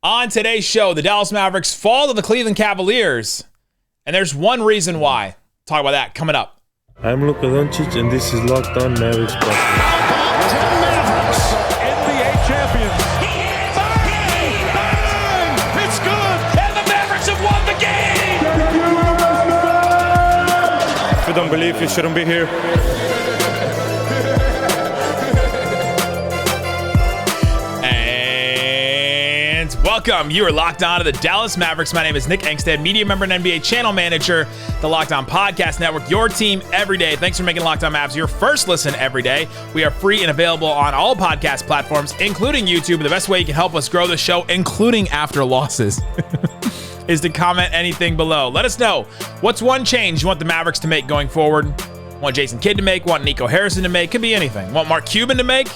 On today's show, the Dallas Mavericks fall to the Cleveland Cavaliers. And there's one reason why. Talk about that coming up. I'm Luka Doncic, and this is Locked On Mavericks. Mavericks, NBA champions. Bang! It's good! And the Mavericks have won the game! If you don't believe, you shouldn't be here. Welcome. You are locked on to the Dallas Mavericks. My name is Nick Angstadt, media member and NBA channel manager, the Locked On Podcast Network, your team every day. Thanks for making Locked On Mavs your first listen every day. We are free and available on all podcast platforms, including YouTube. The best way you can help us grow the show, including after losses, is to comment anything below. Let us know what's one change you want the Mavericks to make going forward. Want Jason Kidd to make, want Nico Harrison to make, could be anything. Want Mark Cuban to make?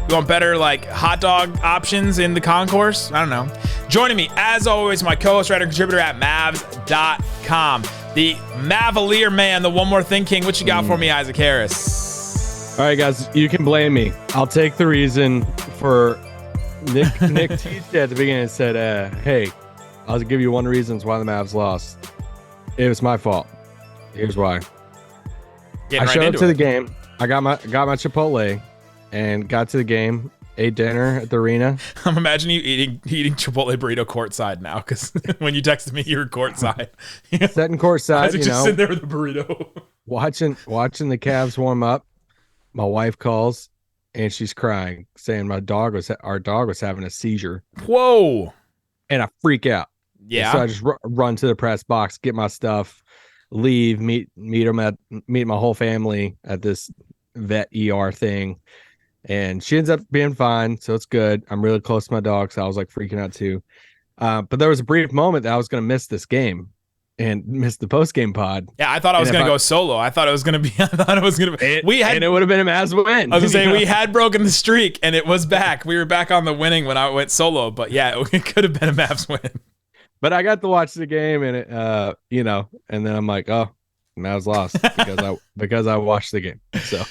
You want better, hot dog options in the concourse? I don't know. Joining me, as always, my co-host, writer, and contributor at Mavs.com. The Mavalier man, the One More Thing King. What you got for me, Isaac Harris? All right, guys, you can blame me. I'll take the reason for Nick teased at the beginning and said, hey, I'll give you one reason why the Mavs lost. It was my fault. Here's why. I showed up to the game. I got my Chipotle. And got to the game, ate dinner at the arena. I'm imagining you eating Chipotle burrito courtside now, because when you texted me, you were courtside. Sitting courtside, sitting there with a burrito. watching the Cavs warm up. My wife calls, and she's crying, saying our dog was having a seizure. Whoa! And I freak out. Yeah. So I just run to the press box, get my stuff, leave, meet my whole family at this vet ER thing. And she ends up being fine, so it's good. I'm really close to my dog, so I was freaking out too. But there was a brief moment that I was going to miss this game and miss the post-game pod. Yeah, I thought I was going to go solo. I thought it was going to be. And it would have been a Mavs win. I was going to say we had broken the streak, and it was back. We were back on the winning when I went solo. But yeah, it could have been a Mavs win. But I got to watch the game, and it, and then I'm like, oh, Mavs lost because I watched the game. So.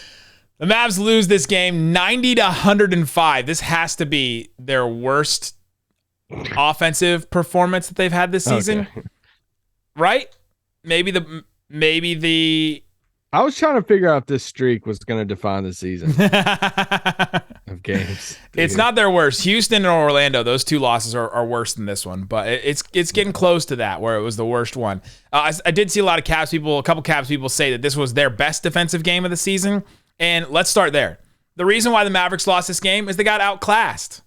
The Mavs lose this game 90-105. This has to be their worst offensive performance that they've had this season. Okay. Right? Maybe the I was trying to figure out if this streak was going to define the season of games. It's not their worst. Houston and Orlando, those two losses are worse than this one, but it's getting close to that where it was the worst one. I did see a couple Cavs people say that this was their best defensive game of the season. And let's start there. The reason why the Mavericks lost this game is they got outclassed,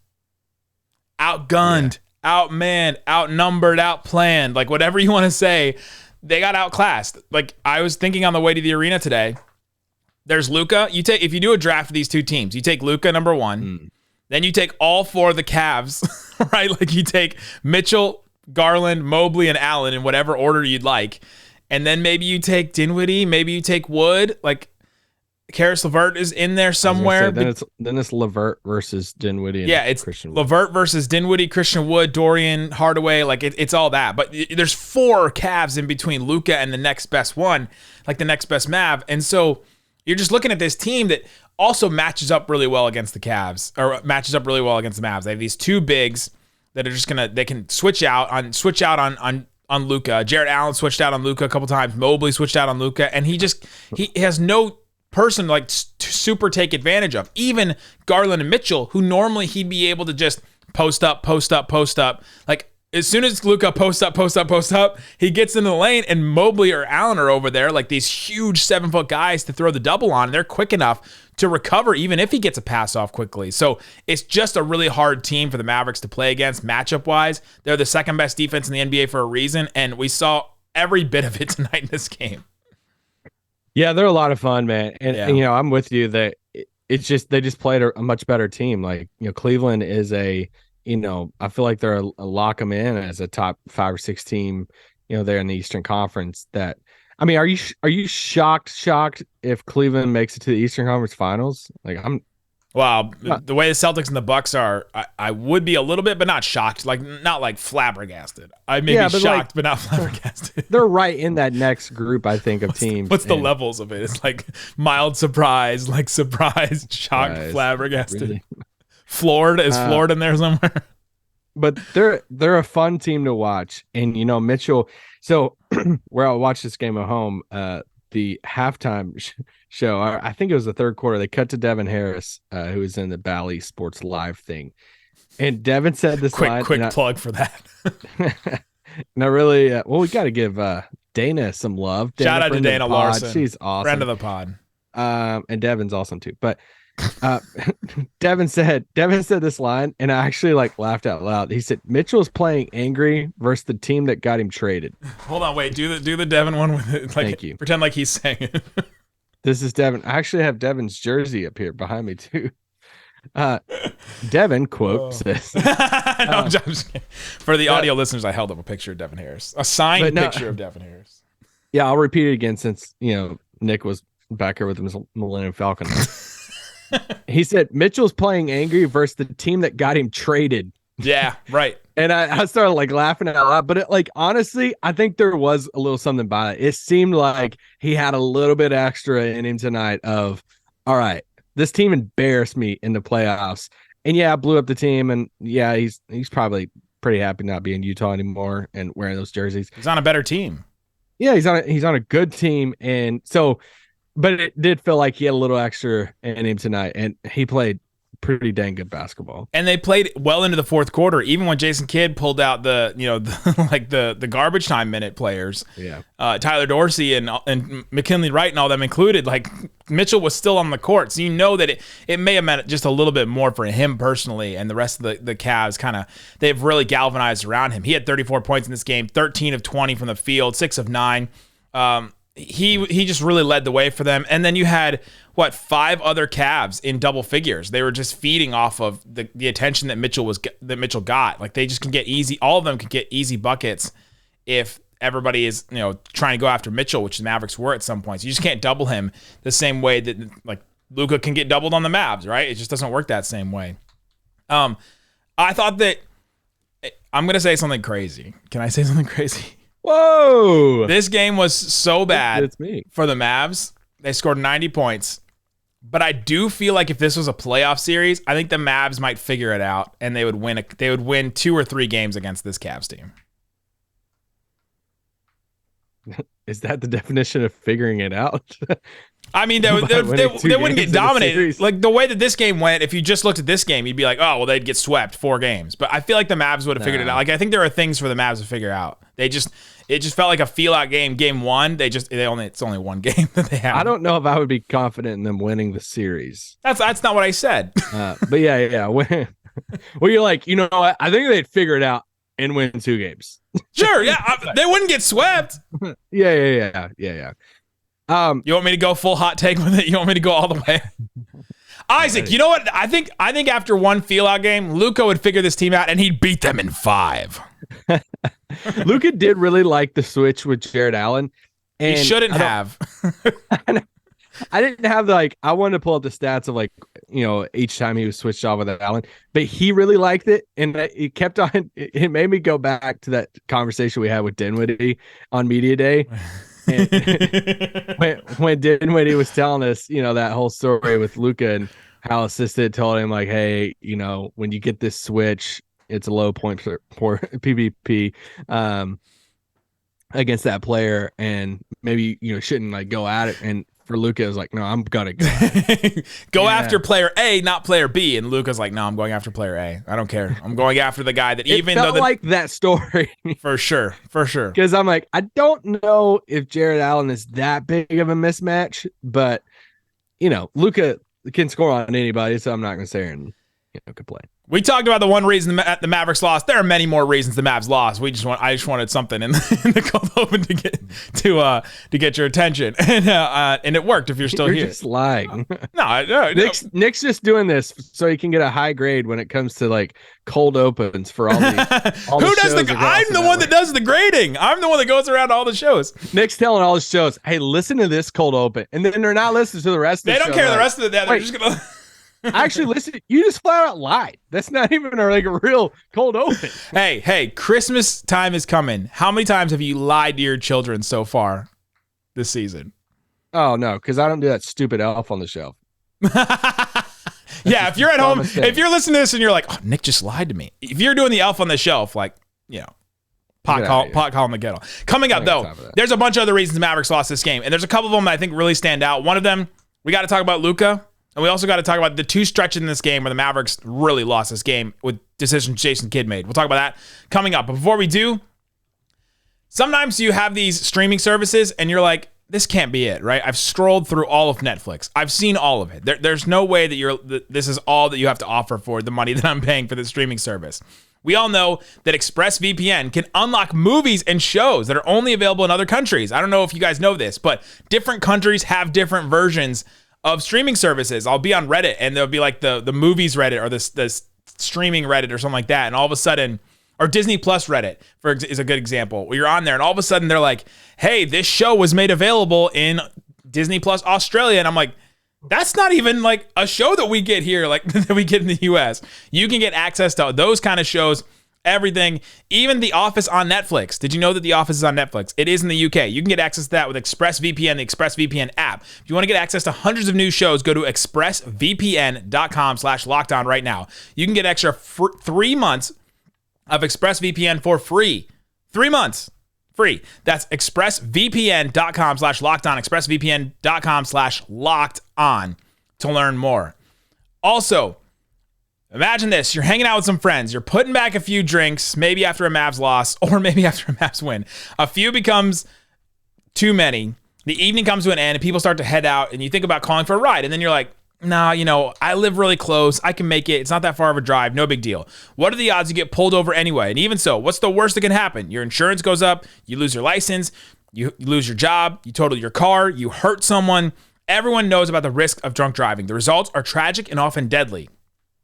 outgunned, outmanned, outnumbered, outplanned, whatever you want to say. They got outclassed. I was thinking on the way to the arena today, there's Luka. If you do a draft of these two teams, you take Luka number one, then you take all four of the Cavs, right? You take Mitchell, Garland, Mobley, and Allen in whatever order you'd like. And then maybe you take Dinwiddie, maybe you take Wood, Karis LeVert is in there somewhere. Then it's LeVert versus Dinwiddie. And it's Christian LeVert versus Dinwiddie, Christian Wood, Dorian Hardaway. It's all that. But there's four Cavs in between Luka and the next best one, the next best Mav. And so you're just looking at this team that also matches up really well against the Cavs, or matches up really well against the Mavs. They have these two bigs that are they can switch out on Luka. Jarrett Allen switched out on Luka a couple times. Mobley switched out on Luka, and he has no person to super take advantage of. Even Garland and Mitchell, who normally he'd be able to just post up. As soon as Luka posts up, he gets into the lane, and Mobley or Allen are over there, these huge 7-foot guys to throw the double on. And they're quick enough to recover even if he gets a pass off quickly. So it's just a really hard team for the Mavericks to play against matchup wise. They're the second best defense in the NBA for a reason, and we saw every bit of it tonight in this game. Yeah, they're a lot of fun, man. And I'm with you that it's just they just played a much better team. Cleveland is I feel like they're a lock them in as a top 5 or 6 team, there in the Eastern Conference. Are you shocked if Cleveland makes it to the Eastern Conference Finals? Wow, the way the Celtics and the Bucks are, I would be a little bit, but not shocked. Not flabbergasted. I may be shocked, but not flabbergasted. They're right in that next group, I think, of teams. What's the levels of it? It's mild surprise, surprised, shocked, flabbergasted. Really? Floored? Is Floored in there somewhere? but they're a fun team to watch. And Mitchell. So where I watched this game at home, the halftime show, I think it was the third quarter. They cut to Devin Harris, who was in the Bally Sports Live thing, and Devin said this line. Quick plug for that. And I really, we got to give Dana some love. Shout out to Dana Larson. She's awesome. Friend of the pod. And Devin's awesome too. But Devin said this line, and I actually laughed out loud. He said, Mitchell's playing angry versus the team that got him traded. Hold on, wait. Do the Devin one with it. Thank you. Pretend like he's saying it. This is Devin. I actually have Devin's jersey up here behind me too. Devin says, I'm just kidding. For the audio listeners, I held up a picture of Devin Harris, a signed picture of Devin Harris. Yeah, I'll repeat it again since Nick was back here with his Millennium Falcon. He said Mitchell's playing angry versus the team that got him traded. Yeah, right. And I started laughing out loud, but honestly, I think there was a little something by it. It seemed like he had a little bit extra in him tonight of, all right, this team embarrassed me in the playoffs. And yeah, I blew up the team, and yeah, he's probably pretty happy not being Utah anymore and wearing those jerseys. He's on a better team. Yeah, he's on a good team, and so, but it did feel like he had a little extra in him tonight, and he played pretty dang good basketball. And they played well into the fourth quarter, even when Jason Kidd pulled out the garbage time minute players. Yeah, Tyler Dorsey and McKinley Wright and all them included. Mitchell was still on the court, so that it may have meant just a little bit more for him personally, and the rest of the Cavs they've really galvanized around him. He had 34 points in this game, 13 of 20 from the field, 6 of 9. He just really led the way for them. And then you had 5 other Cavs in double figures. They were just feeding off of the attention that Mitchell got. They just can get easy. All of them can get easy buckets if everybody is trying to go after Mitchell, which the Mavericks were at some points. You just can't double him the same way that Luka can get doubled on the Mavs, right? It just doesn't work that same way. I thought that I'm gonna say something crazy. Can I say something crazy? Whoa! This game was so bad me. for the Mavs. They scored 90 points. But I do feel like if this was a playoff series, I think the Mavs might figure it out, and they would win 2 or 3 games against this Cavs team. Is that the definition of figuring it out? I mean, they wouldn't get dominated. The way that this game went, if you just looked at this game, you'd be like, oh, well, they'd get swept 4 games. But I feel like the Mavs would have figured it out. I think there are things for the Mavs to figure out. It just felt like a feel-out game. Game 1, it's only one game that they have. I don't know if I would be confident in them winning the series. That's not what I said. But yeah. Well, you're like, what? I think they'd figure it out and win 2 games. Sure, yeah. They wouldn't get swept. Yeah. You want me to go full hot take with it? You want me to go all the way? Isaac, you know what? I think after one feel-out game, Luka would figure this team out, and he'd beat them in 5. Luka did really like the switch with Jared Allen. And he shouldn't have. I didn't have I wanted to pull up the stats of each time he was switched off with Allen, but he really liked it, and it kept on. It made me go back to that conversation we had with Dinwiddie on media day. And when Dinwiddie was telling us, that whole story with Luka and how assistant told him hey, when you get this switch, it's a low point for PvP against that player, and maybe shouldn't go at it. And for Luka, it was no, I'm gonna go after player A, not player B. And Luka's no, I'm going after player A. I don't care. I'm going after the guy that it felt like that story for sure. Because I'm I don't know if Jared Allen is that big of a mismatch, but Luka can score on anybody, so I'm not gonna say her and complain. We talked about the one reason the Mavericks lost. There are many more reasons the Mavs lost. I just wanted something in the cold open to get your attention, and it worked. If you're still here, here, just lying. No. Nick's just doing this so he can get a high grade when it comes to cold opens for all the. Who does I'm the one that does the grading. I'm the one that goes around to all the shows. Nick's telling all his shows, "Hey, listen to this cold open," and then they're not listening to the rest. They of the don't show. care the rest of the day. They're just gonna. Actually, listen, you just flat out lied. That's not even a real cold open. Hey, Christmas time is coming. How many times have you lied to your children so far this season? Oh, no, because I don't do that stupid elf on the shelf. Yeah, if you're at home, if you're listening to this and you're like, oh, Nick just lied to me. If you're doing the elf on the shelf, like, pot calling the kettle. Coming up, though, there's a bunch of other reasons the Mavericks lost this game. And there's a couple of them that I think really stand out. One of them, we got to talk about Luka. And we also got to talk about the two stretches in this game where the Mavericks really lost this game with decisions Jason Kidd made. We'll talk about that coming up. But before we do, sometimes you have these streaming services and you're like, this can't be it, right? I've scrolled through all of Netflix. I've seen all of it. There's no way that this is all that you have to offer for the money that I'm paying for the streaming service. We all know that ExpressVPN can unlock movies and shows that are only available in other countries. I don't know if you guys know this, but different countries have different versions of streaming services. I'll be on Reddit and there'll be like the movies Reddit or the streaming Reddit or something like that. And all of a sudden, or Disney Plus Reddit is a good example, where you're on there and all of a sudden they're like, hey, this show was made available in Disney Plus Australia. And I'm like, that's not even like a show that we get here, like that we get in the US. You can get access to those kind of shows, everything, even The Office on Netflix. Did you know that The Office is on Netflix? It is in the UK. You can get access to that with ExpressVPN, the ExpressVPN app. If you want to get access to hundreds of new shows, go to expressvpn.com/lockedon right now. You can get extra 3 months of ExpressVPN for free. 3 months. Free. That's expressvpn.com/lockedon, expressvpn.com/lockedon to learn more. Also, imagine this. You're hanging out with some friends. You're putting back a few drinks, maybe after a Mavs loss or maybe after a Mavs win. A few becomes too many. The evening comes to an end and people start to head out and you think about calling for a ride. And then you're like, nah, I live really close. I can make it. It's not that far of a drive. No big deal. What are the odds you get pulled over anyway? And even so, what's the worst that can happen? Your insurance goes up. You lose your license. You lose your job. You total your car. You hurt someone. Everyone knows about the risk of drunk driving. The results are tragic and often deadly.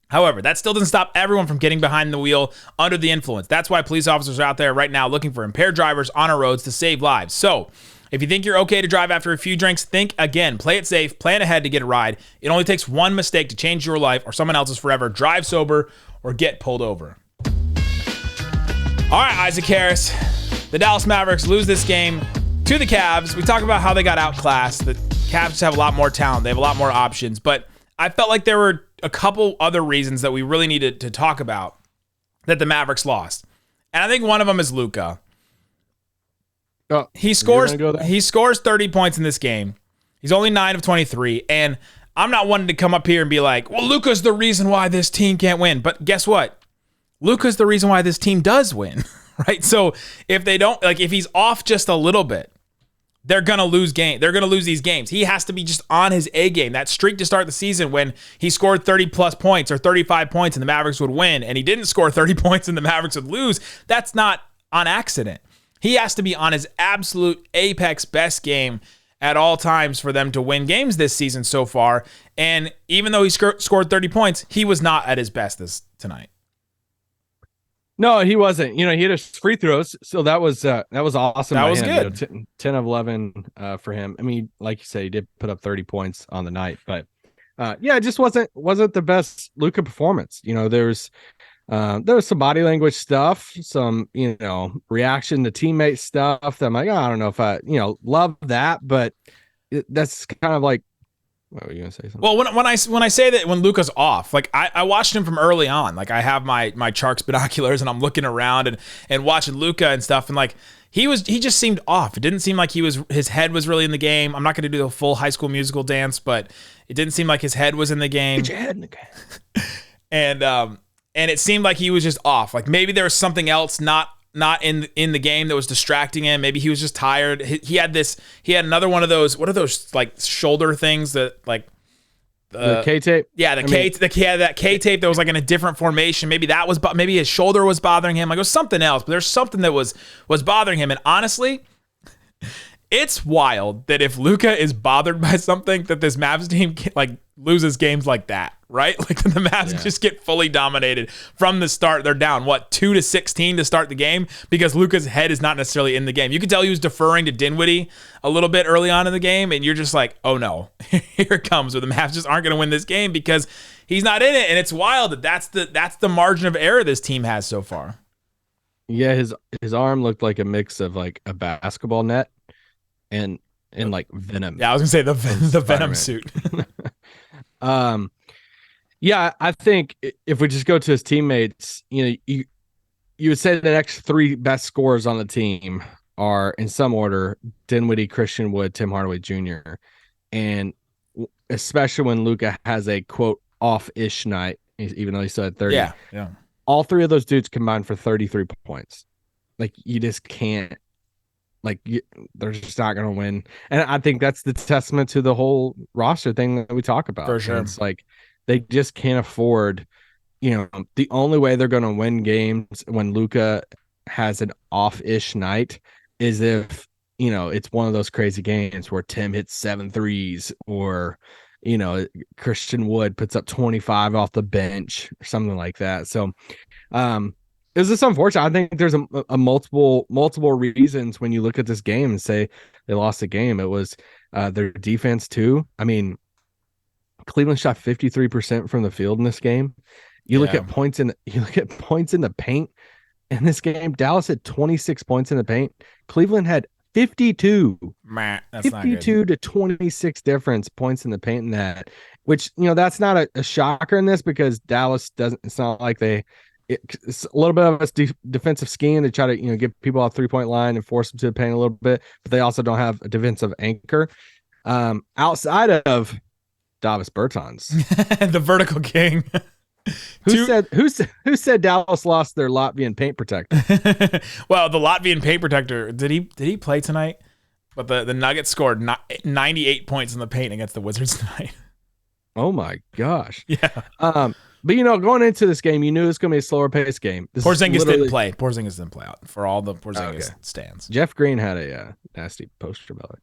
However, that still doesn't stop everyone from getting behind the wheel under the influence. That's why police officers are out there right now looking for impaired drivers on our roads to save lives. So, if you think you're okay to drive after a few drinks, think again. Play it safe. Plan ahead to get a ride. It only takes one mistake to change your life or someone else's forever. Drive sober or get pulled over. All right, Isaac Harris. The Dallas Mavericks lose this game to the Cavs. We talk about how they got outclassed. The Cavs just have a lot more talent. They have a lot more options. But I felt like there were a couple other reasons that we really needed to talk about that the Mavericks lost. And I think one of them is Luka. He scores 30 points in this game. He's only 9 of 23. And I'm not wanting to come up here and be like, well, Luka's the reason why this team can't win. But guess what? Luka's the reason why this team does win, right? So if they don't, if he's off just a little bit, they're going to lose game. They're going to lose these games. He has to be just on his A game. That streak to start the season when he scored 30 plus points or 35 points and the Mavericks would win, and he didn't score 30 points and the Mavericks would lose, that's not on accident. He has to be on his absolute apex best game at all times for them to win games this season so far. And even though he scored 30 points, he was not at his best tonight. No, he wasn't. He hit his free throws, so that was awesome. That was good. 10 of 11 for him. I mean, like you said, he did put up 30 points on the night, but it just wasn't the best Luka performance. There was some body language stuff, some, reaction to teammate stuff that I'm like, I don't know if I, love that, but that's kind of like, what were you gonna say? Something? Well, when I say that when Luka's off, I watched him from early on. I have my Charks binoculars and I'm looking around and watching Luka and stuff, and he just seemed off. It didn't seem like his head was really in the game. I'm not going to do the full High School Musical dance, but it didn't seem like his head was in the game. Get your head in the game. And it seemed like he was just off. Maybe there was something else not in the game that was distracting him. Maybe he was just tired. He had another one of those. What are those shoulder things that the K-tape? Yeah, he had that K-tape that was in a different formation. Maybe maybe his shoulder was bothering him. It was something else, but there's something that was bothering him. And honestly, it's wild that if Luka is bothered by something, that this Mavs team loses games like that, right? The Mavs just get fully dominated from the start. They're down 2-16 to start the game because Luka's head is not necessarily in the game. You could tell he was deferring to Dinwiddie a little bit early on in the game, and you're just like, oh no, here it comes. Where the Mavs just aren't going to win this game because he's not in it, and it's wild that's the margin of error this team has so far. Yeah, his arm looked like a mix of a basketball net and Venom. Yeah, I was gonna say the Venom suit. Yeah, I think if we just go to his teammates, you would say the next three best scorers on the team are in some order: Dinwiddie, Christian Wood, Tim Hardaway Jr. And especially when Luka has a quote off-ish night, even though he still had 30. Yeah. All three of those dudes combined for 33 points. Like, you just can't. Like, they're just not going to win. And I think that's the testament to the whole roster thing that we talk about. For sure. And it's like they just can't afford. The only way they're going to win games when Luka has an off-ish night is if it's one of those crazy games where Tim hits 7 threes, or Christian Wood puts up 25 off the bench or something like that. So it was just unfortunate. I think there's a multiple reasons when you look at this game and say they lost the game. It was their defense too. I mean, Cleveland shot 53% from the field in this game. You look at points in the paint in this game. Dallas had 26 points in the paint. Cleveland had 52. That's 52 to 26 difference points in the paint in that, which that's not a shocker in this, because Dallas doesn't. It's not like it's a little bit of a defensive scheme to try to get people off 3-point line and force them to the paint a little bit, but they also don't have a defensive anchor outside of Davis Bertans, the vertical king. Who said Dallas lost their Latvian paint protector? Well, the Latvian paint protector, did he play tonight? But the Nuggets scored 98 points in the paint against the Wizards tonight. Oh my gosh. Yeah. But going into this game, you knew it was going to be a slower paced game. Porzingis didn't play. Porzingis didn't play out for all the Porzingis stands. Jeff Green had a nasty poster about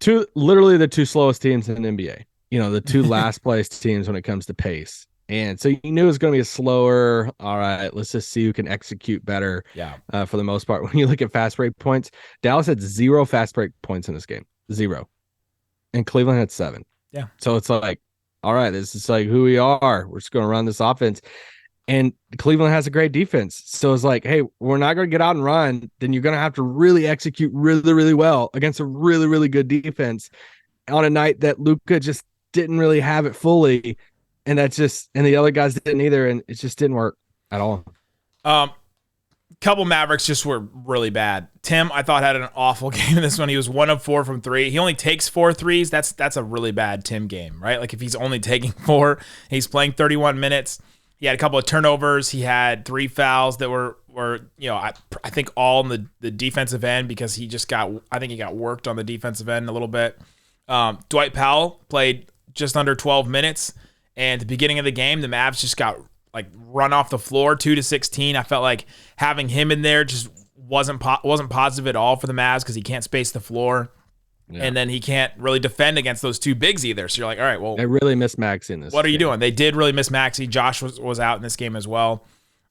it. Literally the two slowest teams in the NBA. The two last place teams when it comes to pace. And so you knew it was going to be a slower, all right, let's just see who can execute better. Yeah. For the most part. When you look at fast break points, Dallas had 0 fast break points in this game. 0. And Cleveland had 7. Yeah. So it's like, all right, this is like who we are. We're just going to run this offense. And Cleveland has a great defense. So it's like, hey, we're not going to get out and run. Then you're going to have to really execute really, really well against a really, really good defense on a night that Luka just didn't really have it fully. And the other guys didn't either. And it just didn't work at all. Couple Mavericks just were really bad. Tim, I thought, had an awful game in this one. He was 1 of 4 from 3. He only takes 4 threes. That's a really bad Tim game, right? Like, if he's only taking 4, he's playing 31 minutes. He had a couple of turnovers. He had 3 fouls that were I think all in the defensive end, because he got worked on the defensive end a little bit. Dwight Powell played just under 12 minutes, and at the beginning of the game, the Mavs just got run off the floor 2-16. I felt like having him in there just wasn't positive at all for the Mavs, because he can't space the floor. Yeah. And then he can't really defend against those two bigs either. So you're like, all right, well, they really miss Maxey in this. What are you doing? They did really miss Maxey. Josh was out in this game as well.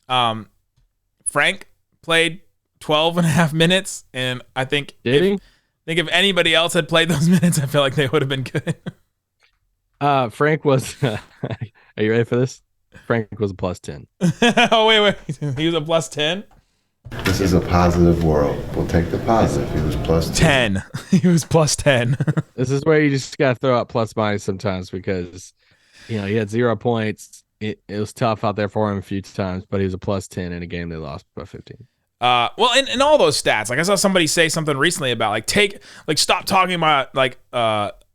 Frank played 12 and a half minutes, and I think if anybody else had played those minutes, I feel like they would have been good. Frank was are you ready for this? Frank was a +10. Oh, wait. He was a +10? This is a positive world. We'll take the positive. He was +10. He was +10. This is where you just got to throw out plus minus sometimes, because, he had 0 points. It was tough out there for him a few times, but he was a +10 in a game they lost by 15. Well, in all those stats, I saw somebody say something recently about stop talking about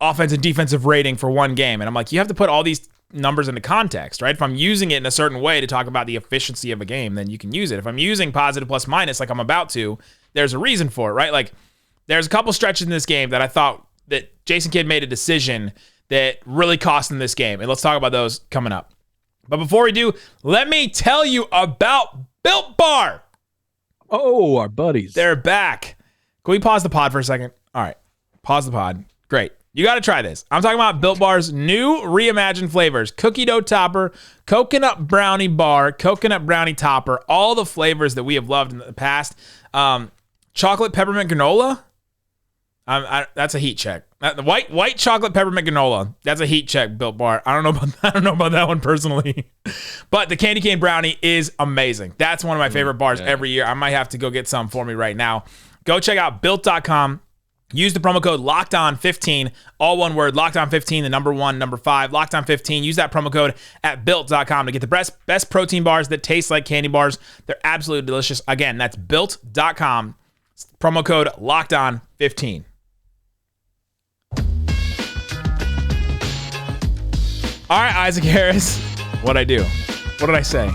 offense and defensive rating for one game. And I'm like, you have to put all these numbers into context, right? If I'm using it in a certain way to talk about the efficiency of a game, then you can use it. If I'm using positive plus minus like I'm about to, there's a reason for it, right? Like, there's a couple stretches in this game that I thought that Jason Kidd made a decision that really cost him this game. And let's talk about those coming up. But before we do, let me tell you about Built Bar. Oh, our buddies. They're back. Can we pause the pod for a second? All right. Pause the pod. Great. You got to try this. I'm talking about Built Bar's new reimagined flavors. Cookie dough topper, coconut brownie bar, coconut brownie topper, all the flavors that we have loved in the past. Chocolate peppermint granola. That's a heat check. The white chocolate peppermint granola. That's a heat check, Built Bar. I don't know about that one personally. But the candy cane brownie is amazing. That's one of my favorite bars every year. I might have to go get some for me right now. Go check out built.com. Use the promo code LOCKEDON15, all one word, LOCKEDON15, the number 1, number 5, LOCKEDON15. Use that promo code at built.com to get the best protein bars that taste like candy bars. They're absolutely delicious. Again, that's built.com, promo code LOCKEDON15. All right, Isaac Harris, what'd I do? What did I say?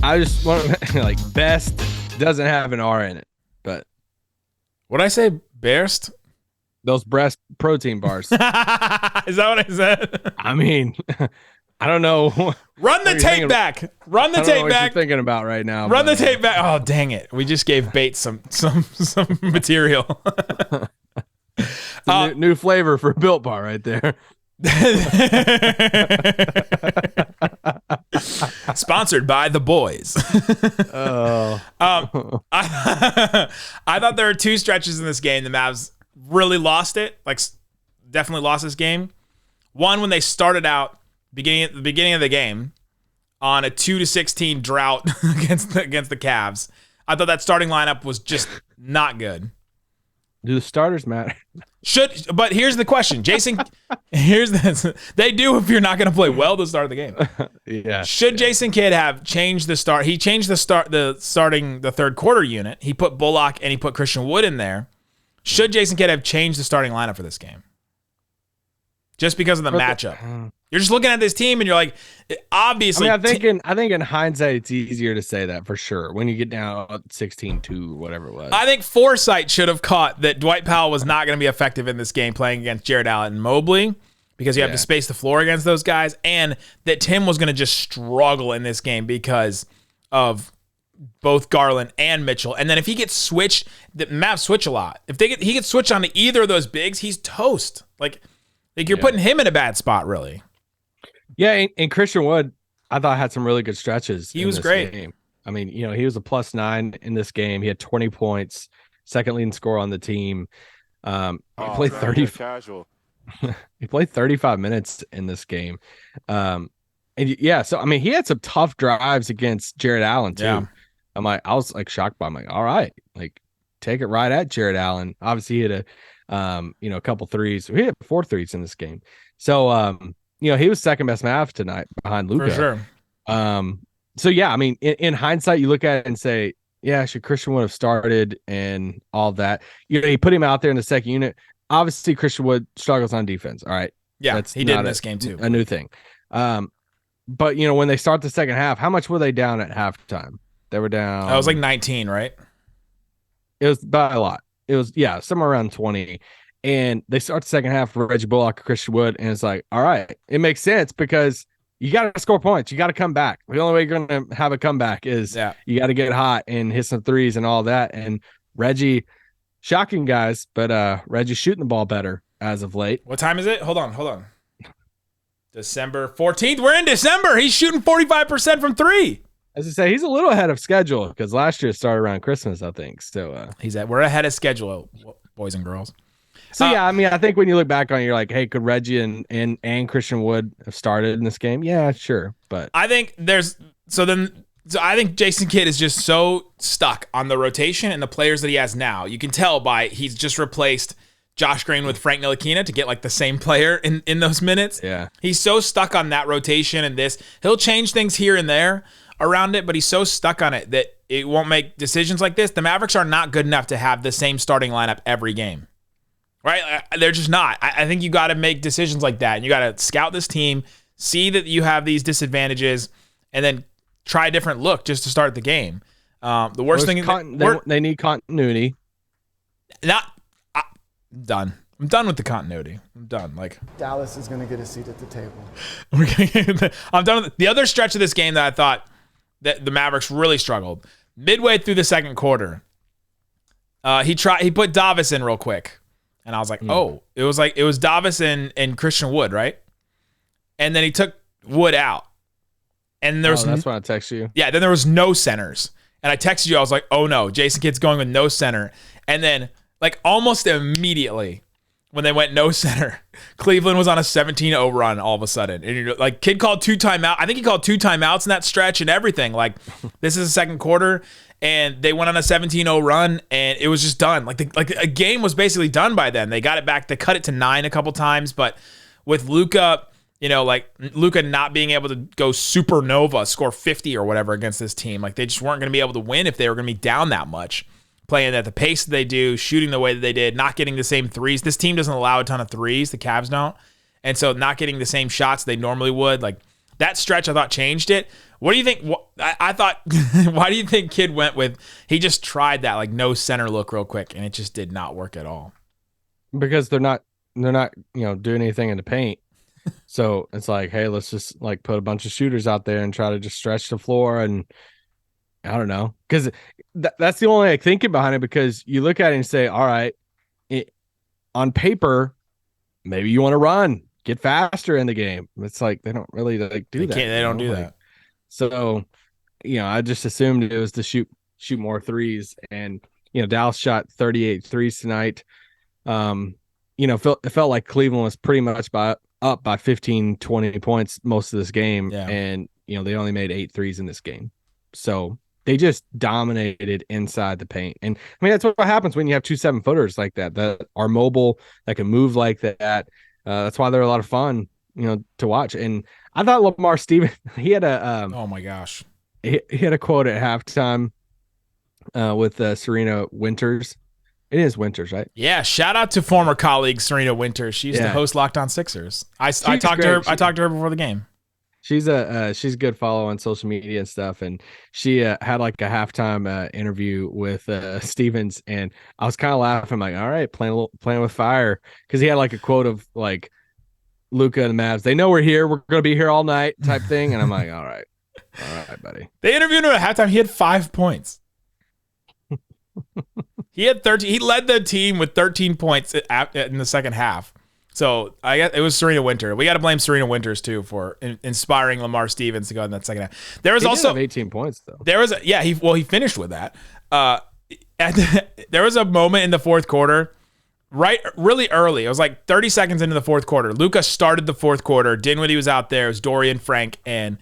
I just want to, like, best doesn't have an R in it, but. What'd I say? Best? Those breast protein bars. Is that what I said? I mean, I don't know. Run the tape back. Run the tape back. What you're thinking about right now. Run the tape back. Oh, dang it. We just gave Bates some material. New flavor for Built Bar right there. Sponsored by the boys. I thought there were two stretches in this game the Mavs really lost it, like definitely lost this game. One, when they started out at the beginning of the game on a 2-16 drought against the Cavs. I thought that starting lineup was just not good. Do the starters matter? But here's the question, Jason. Here's this. They do if you're not going to play well to start the game. Yeah. Should Jason Kidd have changed the start? He changed the starting the third quarter unit. He put Bullock and he put Christian Wood in there. Should Jason Kidd have changed the starting lineup for this game? Just because of the matchup. You're just looking at this team and you're like, obviously. I think in hindsight, it's easier to say that for sure. When you get down 16-2 or whatever it was. I think foresight should have caught that Dwight Powell was not going to be effective in this game playing against Jared Allen and Mobley because you have to space the floor against those guys, and that Tim was going to just struggle in this game because of both Garland and Mitchell. And then if he gets switched, the Mavs switch a lot. If he gets switched onto either of those bigs, he's toast. Like you're putting him in a bad spot, really. Yeah, and Christian Wood, I thought had some really good stretches. He was great. Game. I mean, he was a +9 in this game. He had 20 points, second leading scorer on the team. He played 35 minutes in this game. So I mean, he had some tough drives against Jared Allen too. Yeah. I was shocked by him. All right, take it right at Jared Allen. Obviously, he had a couple threes. He had 4 threes in this game. So he was second best Mav tonight behind Luka. For sure. So yeah, I mean, in hindsight, you look at it and say, yeah, should Christian Wood have started and all that? He put him out there in the second unit. Obviously, Christian Wood struggles on defense. All right. Yeah, he did in this game too. A new thing. But when they start the second half, how much were they down at halftime? They were down. It was like 19, right? It was by a lot. It was somewhere around 20. And they start the second half for Reggie Bullock, Christian Wood, and it's like, all right, it makes sense because you got to score points. You got to come back. The only way you're going to have a comeback is you got to get hot and hit some threes and all that. And Reggie, shocking guys, but Reggie's shooting the ball better as of late. What time is it? Hold on. December 14th. We're in December. He's shooting 45% from 3. As I say, he's a little ahead of schedule because last year it started around Christmas, I think. So we're ahead of schedule, boys and girls. So I mean, I think when you look back on it, you're like, hey, could Reggie and Christian Wood have started in this game? Yeah, sure. But I think I think Jason Kidd is just so stuck on the rotation and the players that he has now. You can tell by he's just replaced Josh Green with Frank Ntilikina to get the same player in those minutes. Yeah. He's so stuck on that rotation and this. He'll change things here and there around it, but he's so stuck on it that it won't make decisions like this. The Mavericks are not good enough to have the same starting lineup every game. Right? They're just not. I think you got to make decisions like that. And you got to scout this team, see that you have these disadvantages, and then try a different look just to start the game. The worst thing is they need continuity. I'm done. I'm done with the continuity. I'm done. Dallas is going to get a seat at the table. I'm done with the other stretch of this game that I thought that the Mavericks really struggled. Midway through the second quarter, he put Davis in real quick. And I was like, it was Davis and Christian Wood, right? And then he took Wood out. And there's that's when I texted you. Yeah, then there was no centers. And I texted you, I was like, oh no, Jason Kidd's going with no center. And then almost immediately, when they went no center, Cleveland was on a 17-0 run all of a sudden. And you're like, kid called 2 timeouts. I think he called 2 timeouts in that stretch and everything. Like, this is the second quarter, and they went on a 17-0 run, and it was just done. Like a game was basically done by then. They got it back. They cut it to 9 a couple times, but with Luka, Luka not being able to go supernova, score 50 or whatever against this team, like they just weren't going to be able to win if they were going to be down that much. Playing at the pace that they do, shooting the way that they did, not getting the same threes. This team doesn't allow a ton of threes. The Cavs don't. And so not getting the same shots they normally would. Like, that stretch, I thought, changed it. What do you think? I thought, why do you think Kid went with, he just tried that, like, no center look real quick, and it just did not work at all? Because they're not doing anything in the paint. So it's like, hey, let's just, like, put a bunch of shooters out there and try to just stretch the floor. And I don't know. Because that's the only like thinking behind it, because you look at it and say, all right, on paper, maybe you want to run, get faster in the game. It's like they don't really like do that. They don't do that. So, I just assumed it was to shoot more threes. And, Dallas shot 38 threes tonight. It felt like Cleveland was pretty much up by 15, 20 points most of this game. Yeah. And, they only made 8 threes in this game. So they just dominated inside the paint. And I mean, that's what happens when you have 2 7-footers like that are mobile, that can move like that. That's why they're a lot of fun, to watch. And I thought Lamar Stevens, he had a oh my gosh, he had a quote at halftime with Serena Winters. It is Winters, right? Yeah. Shout out to former colleague Serena Winters. She's the host Locked On Sixers. I talked to her. I talked to her before the game. She's a good follow on social media and stuff, and she had like a halftime interview with Stevens, and I was kind of laughing, like, all right, playing with fire, because he had like a quote of like Luka and the Mavs. They know we're here. We're gonna be here all night, type thing, and I'm like, all right, buddy. They interviewed him at halftime. He had 5 points. He had 13. He led the team with 13 points in the second half. So I guess it was Serena Winter. We got to blame Serena Winters too for inspiring Lamar Stevens to go in that second half. There was also 18 points though. There was he finished with that. There was a moment in the fourth quarter, really early. It was like 30 seconds into the fourth quarter. Luka started the fourth quarter. Dinwiddie was out there. It was Dorian, Frank, and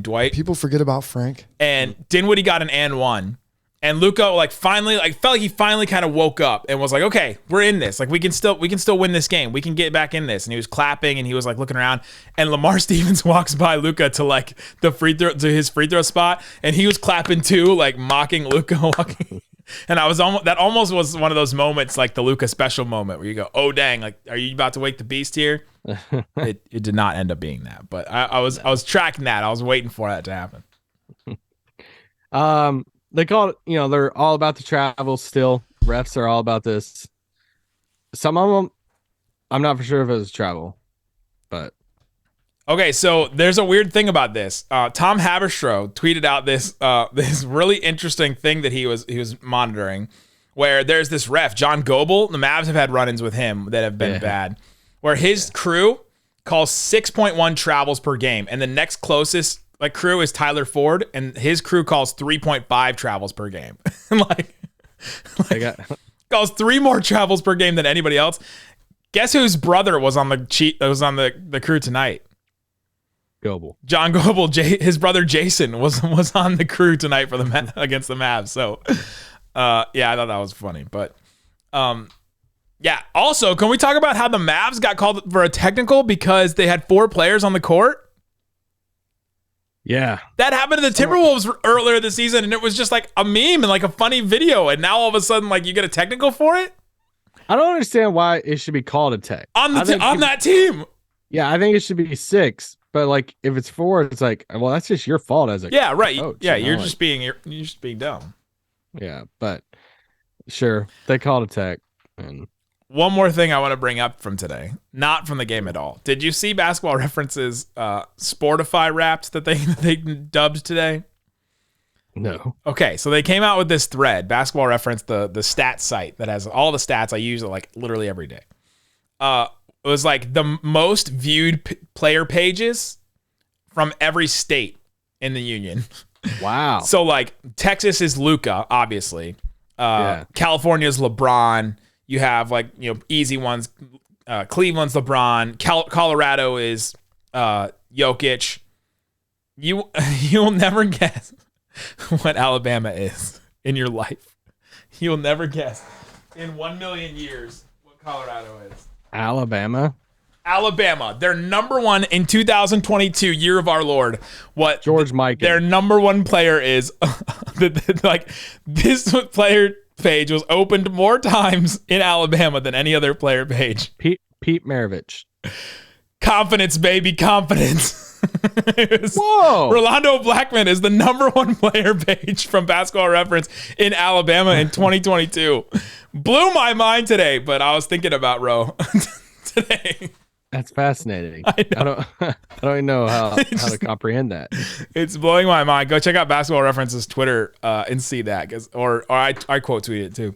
Dwight. People forget about Frank. And Dinwiddie got an and one. And Luka finally felt like he finally kind of woke up and was like, okay, we're in this. Like we can still win this game. We can get back in this. And he was clapping and he was like looking around. And Lamar Stevens walks by Luka to like his free throw spot, and he was clapping too, like mocking Luka walking. And that almost was one of those moments, like the Luka special moment, where you go, oh dang, like are you about to wake the beast here? It did not end up being that, but I was tracking that. I was waiting for that to happen. They call it, they're all about the travel still. Refs are all about this. Some of them, I'm not for sure if it was travel, but. Okay, so there's a weird thing about this. Tom Haberstroh tweeted out this really interesting thing that he was monitoring, where there's this ref, John Goebel. The Mavs have had run-ins with him that have been bad, where his crew calls 6.1 travels per game, and the next closest crew is Tyler Ford, and his crew calls 3.5 travels per game. Calls 3 more travels per game than anybody else. Guess whose brother was on the crew tonight? Goebel. John Goebel, his brother Jason was on the crew tonight for against the Mavs. So, I thought that was funny. But, also, can we talk about how the Mavs got called for a technical because they had 4 players on the court? Yeah. That happened to the Timberwolves earlier this season, and it was just like a meme and like a funny video, and now all of a sudden, like, you get a technical for it? I don't understand why it should be called a tech. On that team. Yeah, I think it should be 6. But like if it's 4, it's like, well, that's just your fault as a coach, you're just being dumb. Yeah, but sure, they called a tech. And one more thing I want to bring up from today, not from the game at all. Did you see Basketball Reference's Sportify Wrapped that they dubbed today? No. Okay, so they came out with this thread, Basketball Reference, the stats site that has all the stats. I use it like literally every day. It was like the most viewed player pages from every state in the union. Wow. So like Texas is Luka, obviously. California's LeBron. You have easy ones. Cleveland's LeBron. Colorado is Jokic. You'll never guess what Alabama is in your life. You'll never guess in 1 million years what Colorado is. Alabama. They're number one in 2022, year of our Lord. What George Mikan. Their number one player is this player page was opened more times in Alabama than any other player page. Pete Maravich. Confidence, baby, confidence. Whoa! Rolando Blackman is the number one player page from Basketball Reference in Alabama in 2022. Blew my mind today, but I was thinking about Ro today. That's fascinating. I don't even know how to comprehend that. It's blowing my mind. Go check out Basketball Reference's Twitter and see that, or I quote tweet it too.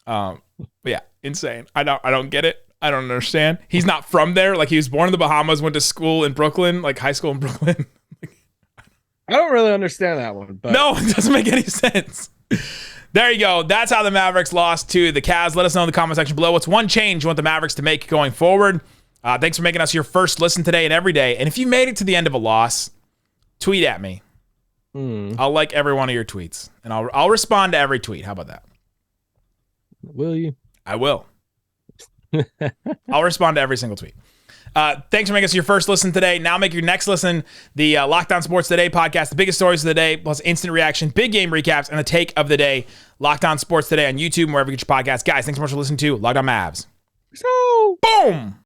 But yeah, insane. I don't get it. I don't understand. He's not from there. Like, he was born in the Bahamas, went to school in Brooklyn, like high school in Brooklyn. I don't really understand that one. But no, it doesn't make any sense. There you go. That's how the Mavericks lost to the Cavs. Let us know in the comment section below what's one change you want the Mavericks to make going forward. Thanks for making us your first listen today and every day. And if you made it to the end of a loss, tweet at me. I'll like every one of your tweets, and I'll respond to every tweet. How about that? Will you? I will. I'll respond to every single tweet. Thanks for making us your first listen today. Now make your next listen the Locked On Sports Today podcast, the biggest stories of the day, plus instant reaction, big game recaps, and the take of the day. Locked On Sports Today on YouTube and wherever you get your podcasts. Guys, thanks so much for listening to Locked On Mavs. So, boom!